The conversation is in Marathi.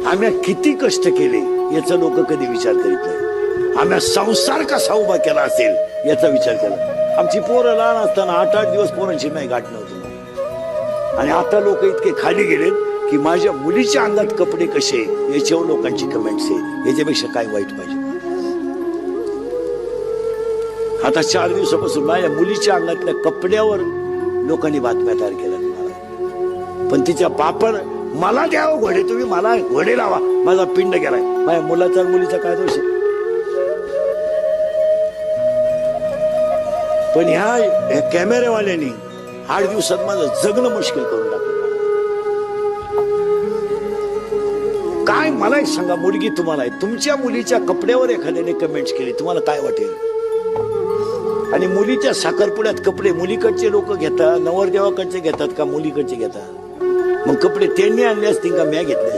आम्ही किती कष्ट केले याचा लोक कधी विचार करीत नाही. आम्ही संसार कसा उभा केला असेल याचा विचार केला. आमची पोरं लहान असताना 8-8 दिवस पोरांची नाही गाठ नव्हती. आणि आता लोक इतके खाली गेलेत की माझ्या मुलीच्या अंगात कपडे कसे याच्यावर लोकांची कमेंट्स आहे. याच्यापेक्षा काय वाईट पाहिजे. आता 4 दिवसापासून माझ्या मुलीच्या अंगातल्या कपड्यावर लोकांनी बातम्या तयार केल्या. पण तिच्या बापान मला द्यावं घोडे, तुम्ही मला घोडे लावा, माझा पिंड गेलाय. माझ्या मुलाचा मुलीचा काय दोष आहे. पण ह्या कॅमेरेवाल्यांनी 8 दिवसात माझं जगणं मुश्किल करून टाकलं. काय मला एक सांगा, मुलगी तुम्हाला आहे, तुमच्या मुलीच्या कपड्यावर एखाद्याने कमेंट्स केली, तुम्हाला काय वाटेल. आणि मुलीच्या साखरपुड्यात कपडे मुलीकडचे लोक घेतात, नवरदेवाकडचे घेतात का मुलीकडचे घेतात. मग कपडे त्यांनी आणले असतील का म्या घेतले